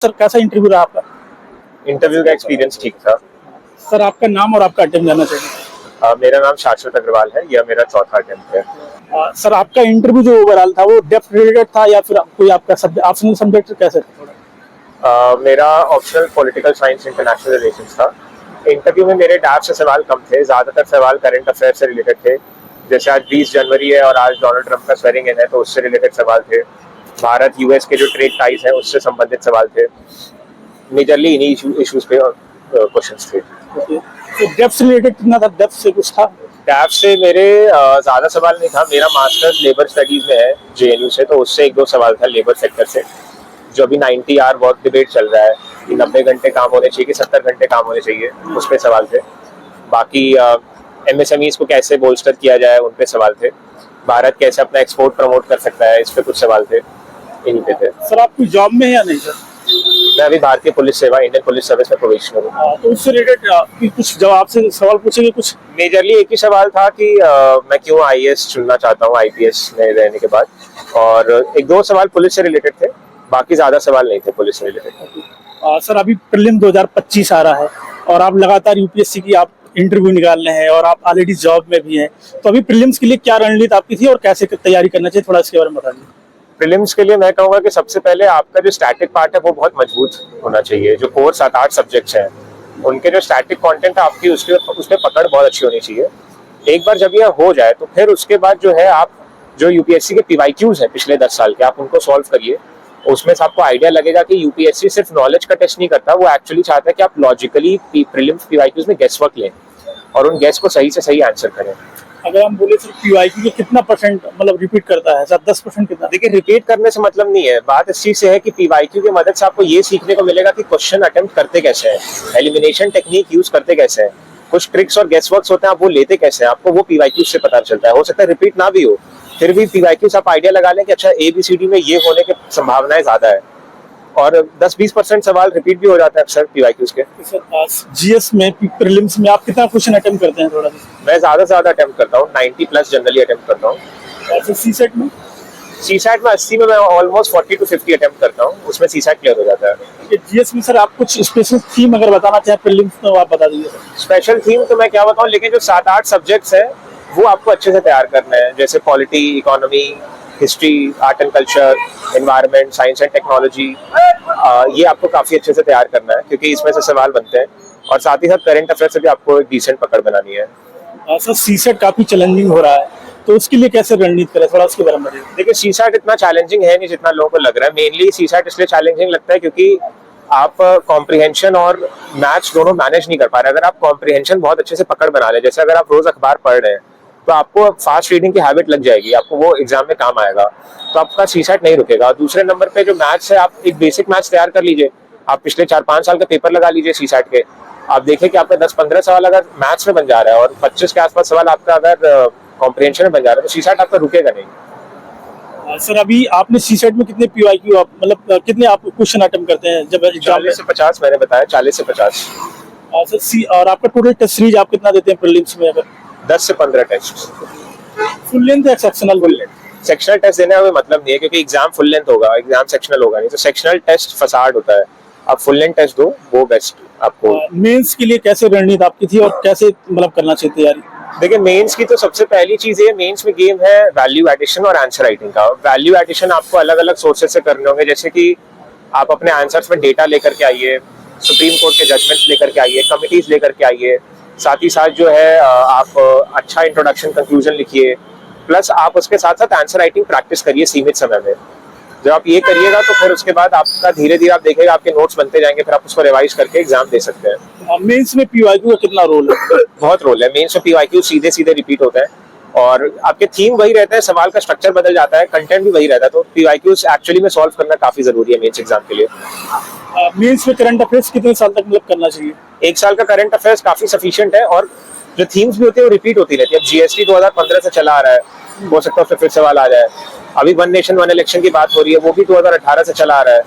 Sir कैसा interview रहा आपका? इंटरव्यू का एक्सपीरियंस ठीक था। सर आपका नाम और आपका अटेम्प्ट जानना चाहिए। मेरा नाम शाश्वत अग्रवाल है। यह मेरा चौथा अटेम्प्ट है। सर आपका इंटरव्यू जो ओवरऑल था वो डेप्थ रिलेटेड था या फिर कोई आपका ऑप्शनल सब्जेक्ट कैसे था थोड़ा? मेरा optional political science international relations था। इंटरव्यू में मेरे डैप से सवाल कम थे, ज़्यादातर सवाल करंट अफेयर से रिलेटेड थे। जैसे आज 20 जनवरी है और आज डोनाल्ड ट्रंप का स्वेरिंग इन है, तो उससे रिलेटेड सवाल थे। भारत यूएस के जो ट्रेड टाइज हैं उससे संबंधित सवाल थे। मेजरली इन्हीं इश्यूज पे क्वेश्चंस थे। तो डेप्थ से रिलेटेड कितना था? डेप्थ से कुछ था? डैप से मेरे ज़्यादा सवाल नहीं था। मेरा मास्टर्स लेबर स्टडीज में है जेएनयू से, तो उससे एक दो सवाल था लेबर सेक्टर से, जो अभी 90 आवर वर्क डिबेट चल रहा है कि 90 घंटे काम होने चाहिए कि 70 घंटे काम होने चाहिए, उस पर सवाल थे। बाकी एमएसएमईज को कैसे बोल्स्टर किया जाए उन पे सवाल थे। भारत कैसे अपना एक्सपोर्ट प्रमोट कर सकता है, इस पे कुछ सवाल थे। इन्हीं पे थे। सर आप कोई जॉब में है या नहीं सर? मैं अभी भारतीय पुलिस सेवा इंडियन पुलिस सर्विस में प्रोबेशनर हूँ। तो उससे रिलेटेड कुछ जब आपसे सवाल पूछेंगे कुछ? मेजरली एक ही सवाल था कि मैं क्यों आईएएस चुनना चाहता हूँ आईपीएस में रहने के बाद, और एक दो सवाल पुलिस से रिलेटेड थे। बाकी ज्यादा सवाल नहीं थे पुलिस से रिलेटेड। सर अभी प्रीलिम 2025 आ रहा है और आप लगातार यूपीएससी की आप इंटरव्यू निकाल रहे हैं और आप ऑलरेडी जॉब में भी हैं, तो अभी प्रीलिम्स के लिए क्या रणनीति आपकी थी और कैसे तैयारी करना चाहिए, थोड़ा इसके बारे में बताइए। प्रीलिम्स के लिए मैं कहूँगा कि सबसे पहले आपका जो स्टैटिक पार्ट है वो बहुत मजबूत होना चाहिए। जो कोर 7-8 सब्जेक्ट्स हैं उनके जो स्टैटिक कंटेंट है आपकी उसमें पकड़ बहुत अच्छी होनी चाहिए। एक बार जब यह हो जाए तो फिर उसके बाद जो है आप जो यूपीएससी के पीवाईक्यूज हैं पिछले 10 साल के, आप उनको सॉल्व करिए। उसमें से आपको आइडिया लगेगा कि यूपीएससी सिर्फ नॉलेज का टेस्ट नहीं करता, वो एक्चुअली चाहता है कि आप लॉजिकली प्रीलिम्स पीवाईक्यूज में गेस वर्क लें और उन गेस को सही से सही आंसर करें। अगर हम बोले सिर्फ पीवाईक्यू को कितना परसेंट मतलब रिपीट करता है सर? 10% कितना? देखिए, रिपीट करने से मतलब नहीं है। बात इस चीज से है कि पीवाईक्यू की मदद से आपको ये सीखने को मिलेगा कि क्वेश्चन अटेम्प्ट करते कैसे हैं, एलिमिनेशन टेक्निक यूज करते कैसे हैं, कुछ ट्रिक्स और गेस वर्क्स होते हैं, आप वो लेते कैसे हैं, आपको वो पीवाईक्यू से पता चलता है। हो सकता है रिपीट ना भी हो, फिर भी पीवाईक्यू से आप आइडिया लगा लें कि अच्छा ABCD में ये होने की संभावनाएं ज्यादा है, और 10-20% सवाल रिपीट भी हो जाता है अक्सर पीवाईक्यूज के। जीएस में प्रीलिम्स में आप कितना क्वेश्चन अटेम्प्ट करते हैं थोड़ा? मैं ज्यादा से ज्यादा अटेम्प्ट करता हूँ, 90+ जनरली अटेम्प्ट करता हूँ। और सीसेट में? सीसैट में 80 में मैं ऑलमोस्ट 40 to 50 अटेम्प्ट करता हूँ, उसमें सीसैट क्लियर हो जाता है। जीएस में सर आप कुछ स्पेशल थीम अगर बताना चाहें प्रीलिम्स में, आप बता दीजिए। स्पेशल थीम तो मैं क्या बताऊँ, लेकिन जो 7-8 सब्जेक्ट्स हैं वो आपको अच्छे से तैयार करना है। जैसे polity, economy, history, art and culture, environment, science and technology, ये आपको काफी अच्छे से तैयार करना है क्योंकि इसमें से सवाल बनते हैं। और साथ ही साथ करंट अफेयर से भी आपको एक डिसेंट पकड़ बनानी है। सर सीसेट काफी चैलेंजिंग हो रहा है, तो उसके लिए कैसे रणनीति करें, थोड़ा उसके बारे में बताइए। देखिए, सीसैट इतना चैलेंजिंग है नहीं जितना लोगों को लग रहा है। मेनली सीसैट इसलिए चैलेंजिंग लगता है क्योंकि आप कॉम्प्रिहेंशन और मैथ्स दोनों मैनेज नहीं कर पा रहे। अगर आप कॉम्प्रिहेंशन बहुत अच्छे से पकड़ बना ले, जैसे अगर आप रोज अखबार पढ़ रहे हैं तो आपको फास्ट रीडिंग की हैबिट लग जाएगी, आपको वो एग्जाम में काम आएगा, तो आपका सीसैट नहीं रुकेगा। दूसरे नंबर पे जो मैथ्स है, आप एक बेसिक मैथ्स तैयार कर लीजिए। आप पिछले 4-5 साल का पेपर लगा लीजिए सीसैट के, आप देखें कि आपका 10-15 सवाल अगर मैथ्स में बन जा रहा है और 25 के आसपास सवाल आपका अगर कॉम्प्रिहेंशन में बन जा रहा है, तो सीसैट आपका रुकेगा नहीं। सर अभी आपने सीसेट में कितने पीवाईक्यू आप मतलब कितने आप क्वेश्चन अटेम्प्ट करते हैं जब एग्जाम? 40 से 50 मैंने बताया, 40 से 50। सर सी और आपका टोटल टेस्ट सीरीज आप कितना देते हैं प्रीलिम्स में? अगर 10 से 15 टेस्ट। फुल लेंथ या exceptional? Full length. Sectional test देने का कोई मतलब नहीं है क्योंकि एग्जाम फुल लेंथ होगा, एग्जाम सेक्शनल होगा नहीं। तो सेक्शनल टेस्ट फसाड होता है, आप फुल लेंथ टेस्ट दो, वो बेस्ट आपको। मेंस के लिए कैसे रणनीति आपकी थी और कैसे मतलब करना चाहिए तैयारी? देखिए, मेंस की तो सबसे पहली चीज है, मेंस में गेम है वैल्यू एडिशन और आंसर राइटिंग का। वैल्यू एडिशन आपको अलग अलग सोर्सेज से करने होंगे, जैसे कि आप अपने आंसर्स में डेटा लेकर के आइए, सुप्रीम कोर्ट के जजमेंट्स लेकर के आइए, कमिटीज लेकर के आइए। साथ ही साथ जो है आप अच्छा इंट्रोडक्शन कंक्लूजन लिखिए, प्लस आप उसके साथ साथ आंसर राइटिंग प्रैक्टिस करिए सीमित समय में। जब आप ये करिएगा तो फिर उसके बाद आपका धीरे धीरे आप देखेगा आपके नोट्स बनते जाएंगे, फिर आप उसको रिवाइज करके एग्जाम दे सकते हैं। मेंस में पीवाईक्यू का कितना रोल है? बहुत रोल है। मेंस में पीवाईक्यू सीधे सीधे रिपीट होता है और आपके थीम वही रहता है, सवाल का स्ट्रक्चर बदल जाता है, कंटेंट भी वही रहता है। तो पीवाईक्यूज एक्चुअली में सॉल्व करना काफी जरूरी है मेंस एग्जाम के लिए। मेंस में करंट अफेयर्स कितने साल तक मतलब करना चाहिए? 1 साल का करंट अफेयर्स काफी सफिशिएंट है, और जो थीम्स भी होती है वो रिपीट होती रहती है। अब जीएसटी 2015 से चला आ रहा है, हो सकता है उसमें फिर सवाल आ जाए। अभी वन नेशन वन इलेक्शन की बात हो रही है, वो भी 2018 से चला आ रहा है।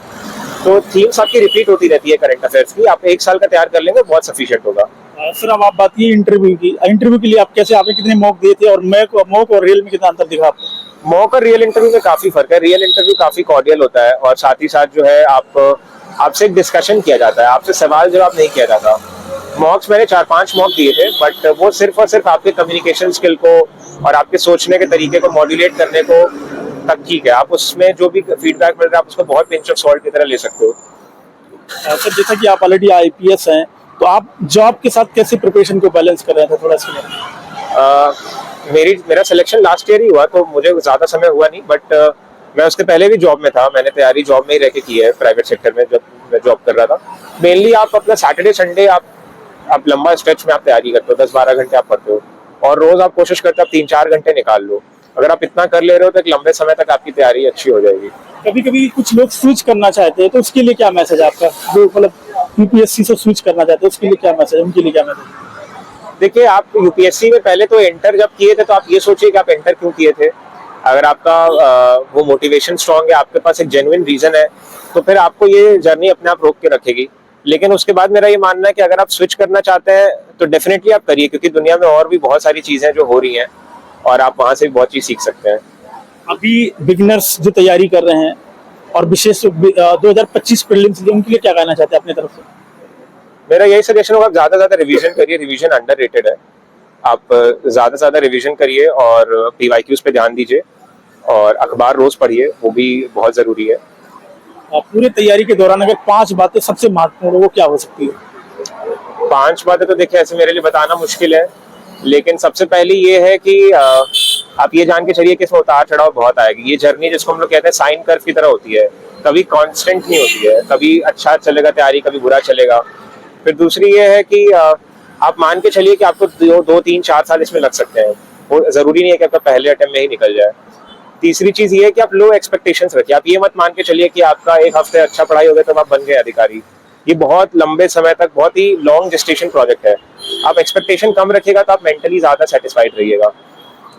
तो थीम्स आपकी रिपीट होती रहती है करंट अफेयर्स की। आप 1 साल का तैयार कर लेंगे, बहुत सफिशिएंट होगा। सर अब आप बात की इंटरव्यू की। इंटरव्यू के लिए आप कैसे, आपने कितने मॉक दिए थे और मॉक और रियल में कितना अंतर दिखा आपको? मॉक और रियल इंटरव्यू में काफी फर्क है। रियल इंटरव्यू काफी कॉर्डियल होता है और साथ ही साथ जो है आप आपसे एक डिस्कशन किया जाता है, आपसे सवाल जवाब नहीं किया जाता। मॉक्स मैंने 4-5 मॉक दिए थे, बट वो सिर्फ और सिर्फ आपके कम्युनिकेशन स्किल को और आपके सोचने के तरीके को मॉड्यूलेट करने को तक ठीक है। आप उसमें जो भी फीडबैक मिल रहा है आप उसको बहुत पिंच ऑफ सॉल्ट की तरह ले सकते हो। सर जैसा कि आप ऑलरेडी IPS हैं, तो आप जॉब के साथ कैसे प्रिपरेशन को बैलेंस कर रहे थे, थोड़ा इसके बारे में? मेरा सिलेक्शन लास्ट ईयर ही हुआ, तो मुझे ज़्यादा समय हुआ नहीं, बट मैं उसके पहले भी जॉब में था। मैंने तैयारी जॉब में ही रह के की है, प्राइवेट सेक्टर में जब मैं जॉब कर रहा था। मेनली आप अपना सैटरडे संडे आप लंबा स्ट्रेच में आप तैयारी करते हो, 10-12 घंटे आप पढ़ते हो, और रोज आप कोशिश करते हो आप 3-4 घंटे निकाल लो। अगर आप इतना कर ले रहे हो तो एक लंबे समय तक आपकी तैयारी अच्छी हो जाएगी। कभी कभी कुछ लोग स्विच करना चाहते हैं, तो उसके लिए क्या मैसेज है आपका? जो मतलब UPSC से स्विच करना चाहते हैं, उसके लिए क्या मैसेज है, उनके लिए क्या मैसेज? देखिए, आप यूपीएससी में पहले तो एंटर जब किए थे तो आप ये सोचिए कि आप एंटर क्यों किए थे। अगर आपका वो मोटिवेशन स्ट्रांग है, आपके पास एक जेन्युइन रीजन है, तो फिर आपको ये जर्नी अपने आप रोक के रखेगी। लेकिन उसके बाद मेरा ये मानना है कि अगर आप स्विच करना चाहते हैं तो डेफिनेटली आप करिए, क्योंकि दुनिया में और भी बहुत सारी चीजें जो हो रही हैं और आप वहां से भी बहुत चीज सीख सकते हैं। अभी बिगिनर्स जो तैयारी कर रहे हैं और विशेष 2025 प्रीलिम्स के लिए, उनके लिए क्या कहना चाहते हैं अपनी तरफ से? मेरा यही सजेशन होगा, ज्यादा से ज्यादा रिवीजन करिए। रिवीजन अंडररेटेड है। आप ज्यादा से ज्यादा रिवीजन करिए और PYQs पे ध्यान दीजिए, और अखबार रोज पढ़िए, वो भी बहुत जरूरी है। पूरे तैयारी के दौरान अगर 5 बातें सबसे महत्वपूर्ण, वो क्या हो सकती है? 5 बातें तो देखिए ऐसे मेरे लिए बताना मुश्किल है, लेकिन सबसे पहली ये है कि आप ये जान के चलिए कि इसमें उतार चढ़ाव बहुत आएगी। ये जर्नी जिसको हम लोग कहते हैं साइन कर्व की तरह होती है, कभी कांस्टेंट नहीं होती है, कभी अच्छा चलेगा तैयारी, कभी बुरा चलेगा। फिर दूसरी ये है कि आप मान के चलिए कि आपको 2-3-4 साल इसमें लग सकते हैं, वो जरूरी नहीं है कि आपका पहले अटेम्प्ट में ही निकल जाए। तीसरी चीज ये है कि आप लो एक्सपेक्टेशंस रखिए। आप ये मत मान के चलिए कि आपका एक हफ्ते अच्छा पढ़ाई हो गया तो आप बन गए अधिकारी। ये बहुत लंबे समय तक बहुत ही लॉन्ग जेस्टेशन प्रोजेक्ट है। आप एक्सपेक्टेशन कम रखिएगा तो आप मेंटली ज्यादा सेटिस्फाइड रहिएगा।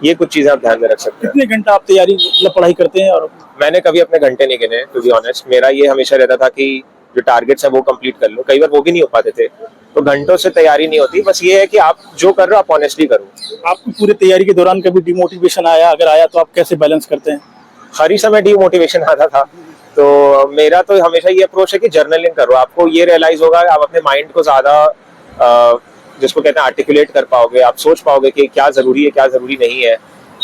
ये कुछ चीजें आप ध्यान में रख सकते हैं। कितने घंटा आप तैयारी मतलब पढ़ाई करते हैं? और मैंने कभी अपने घंटे नहीं गिने, टू बी ऑनेस्ट। मेरा ये हमेशा रहता था कि जो टारगेट्स है वो कंप्लीट कर लो। कई बार वो भी नहीं हो पाते थे, तो घंटों से तैयारी नहीं होती। बस ये है कि आप जो कर रहे हो आप ऑनेस्टली करो। आपको पूरी तैयारी के दौरान कभी डिमोटिवेशन आया? अगर आया तो आप कैसे बैलेंस करते हैं? हर ही समय डीमोटिवेशन आता था, तो मेरा तो हमेशा ये अप्रोच है कि जर्नलिंग करो। आपको ये रियलाइज होगा, आप अपने माइंड को ज्यादा जिसको कहते हैं आर्टिकुलेट कर पाओगे। आप सोच पाओगे कि क्या जरूरी है क्या जरूरी नहीं है।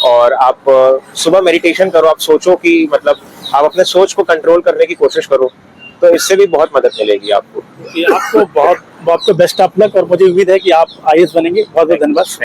और आप सुबह मेडिटेशन करो, आप सोचो कि मतलब आप अपने सोच को कंट्रोल करने की कोशिश करो, तो इससे भी बहुत मदद मिलेगी आपको। आपको बहुत बेस्ट ऑफ लक, और मुझे उम्मीद है कि आप IAS बनेंगे। बहुत बहुत धन्यवाद।